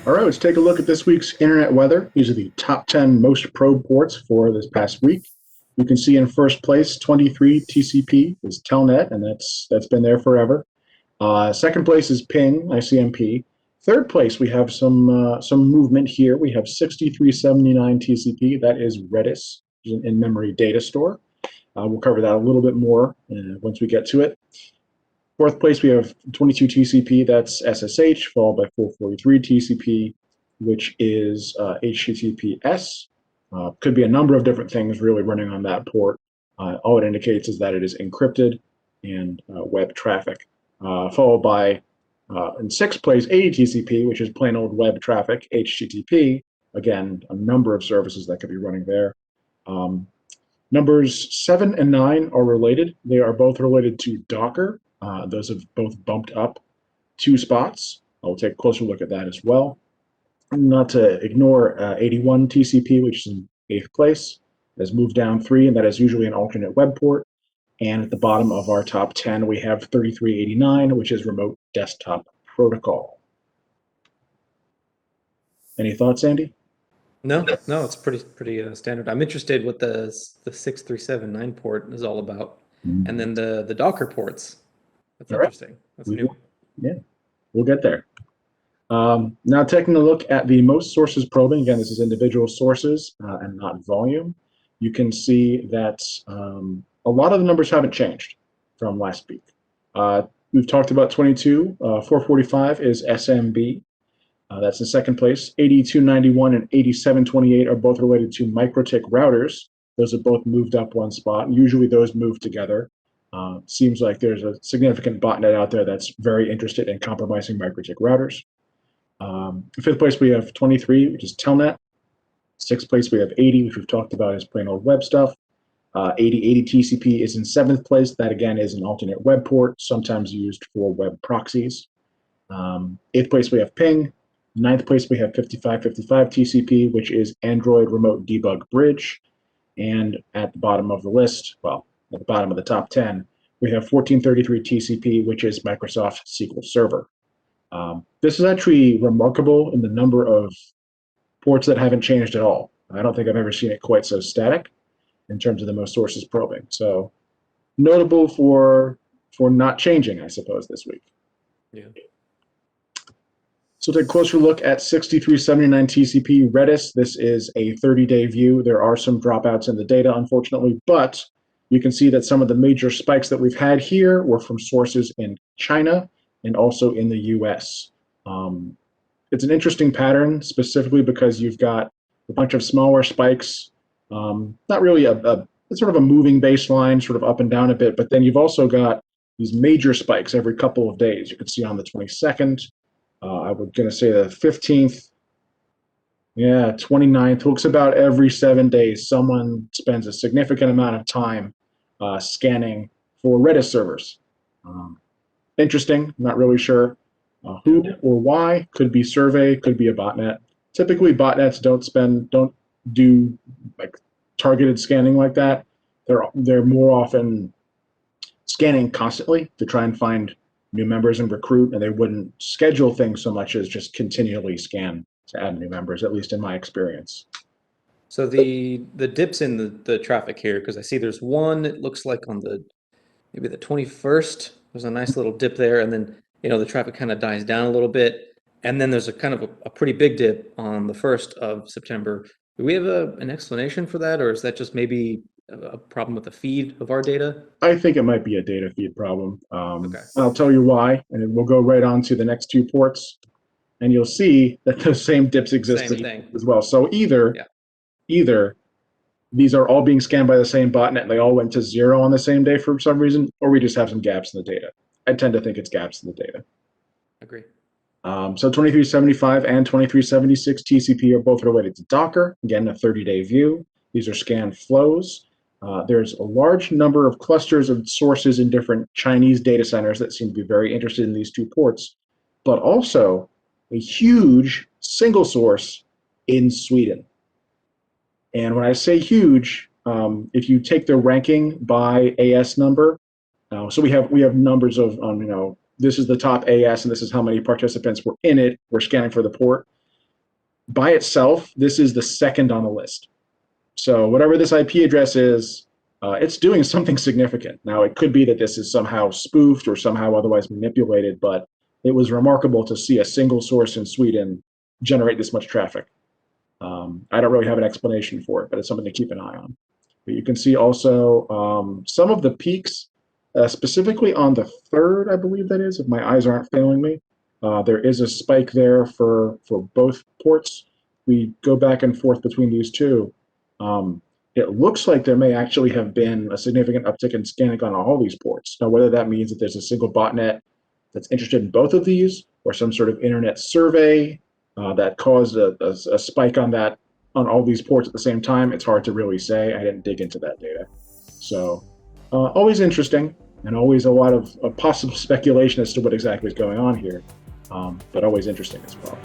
All right, let's take a look at this week's internet weather. These are the top 10 most probed ports for this past week. You can see in first place, 23 TCP is Telnet, and that's been there forever. Second place is Ping, ICMP. Third place, we have some movement here. We have 6379 TCP. That is Redis, in-memory data store. We'll cover that a little bit more once we get to it. Fourth place, we have 22 TCP, that's SSH, followed by 443 TCP, which is HTTPS. Could be a number of different things really running on that port. All it indicates is that it is encrypted and web traffic. Followed by, in sixth place, 80 TCP, which is plain old web traffic, HTTP. Again, a number of services that could be running there. Numbers 7 and 9 are related. They are both related to Docker. Those have both bumped up 2 spots. I'll take a closer look at that as well. Not to ignore 81 TCP, which is in 8th place, has moved down 3, and that is usually an alternate web port. And at the bottom of our top 10, we have 3389, which is remote desktop protocol. Any thoughts, Andy? No, it's pretty standard. I'm interested what the 6379 port is all about, and then the Docker ports. That's All interesting. Right. That's new. Yeah, we'll get there. Now taking a look at the most sources probing, again, this is individual sources and not volume. You can see that a lot of the numbers haven't changed from last week. We've talked about 22, 445 is SMB. That's in second place. 8291 and 8728 are both related to MikroTik routers. Those have both moved up 1 spot. Usually those move together. Seems like there's a significant botnet out there that's very interested in compromising MikroTik routers. In fifth place, we have 23, which is Telnet. Sixth place, we have 80, which we've talked about as plain old web stuff. 8080 TCP is in seventh place. That, again, is an alternate web port, sometimes used for web proxies. Eighth place, we have Ping. Ninth place, we have 5555 TCP, which is Android Remote Debug Bridge. And at the bottom of the list, well, at the bottom of the top 10, we have 1433 TCP, which is Microsoft SQL Server. This is actually remarkable in the number of ports that haven't changed at all. I don't think I've ever seen it quite so static in terms of the most sources probing. So notable for not changing, I suppose, this week. Yeah. So take a closer look at 6379 TCP Redis. This is a 30-day view. There are some dropouts in the data, unfortunately, but you can see that some of the major spikes that we've had here were from sources in China and also in the US. It's an interesting pattern, specifically because you've got a bunch of smaller spikes, not really it's sort of a moving baseline, sort of up and down a bit, but then you've also got these major spikes every couple of days. You can see on the 22nd, I was going to say the 15th, 29th. Looks about every 7 days, someone spends a significant amount of time scanning for Redis servers. Interesting, not really sure who or why. Could be survey, could be a botnet. Typically, botnets don't do like targeted scanning like that. They're more often scanning constantly to try and find new members and recruit, and they wouldn't schedule things so much as just continually scan to add new members, at least in my experience. So the dips in the traffic here, because I see there's one, it looks like on maybe the 21st, there's a nice little dip there, and then the traffic kind of dies down a little bit, and then there's a kind of a pretty big dip on the 1st of September. Do we have an explanation for that, or is that just maybe a problem with the feed of our data? I think it might be a data feed problem. Okay. I'll tell you why, and we'll go right on to the next 2 ports, and you'll see that those same dips exist as well. So either these are all being scanned by the same botnet and they all went to 0 on the same day for some reason, or we just have some gaps in the data. I tend to think it's gaps in the data. Agree. So 2375 and 2376 TCP are both related to Docker. Again, a 30-day view. These are scanned flows. There's a large number of clusters of sources in different Chinese data centers that seem to be very interested in these 2 ports, but also a huge single source in Sweden. And when I say huge, if you take the ranking by AS number, so we have numbers of, this is the top AS and this is how many participants were in it. We're scanning for the port. by itself, this is the second on the list. So whatever this IP address is, it's doing something significant. Now, it could be that this is somehow spoofed or somehow otherwise manipulated, but it was remarkable to see a single source in Sweden generate this much traffic. I don't really have an explanation for it, but it's something to keep an eye on. But you can see also some of the peaks, specifically on the third, I believe that is, if my eyes aren't failing me. There is a spike there for both ports. We go back and forth between these two. It looks like there may actually have been a significant uptick in scanning on all these ports. Now, whether that means that there's a single botnet that's interested in both of these, or some sort of internet survey that caused a spike on all these ports at the same time, it's hard to really say. I didn't dig into that data. So always interesting, and always a lot of possible speculation as to what exactly is going on here, but always interesting as well.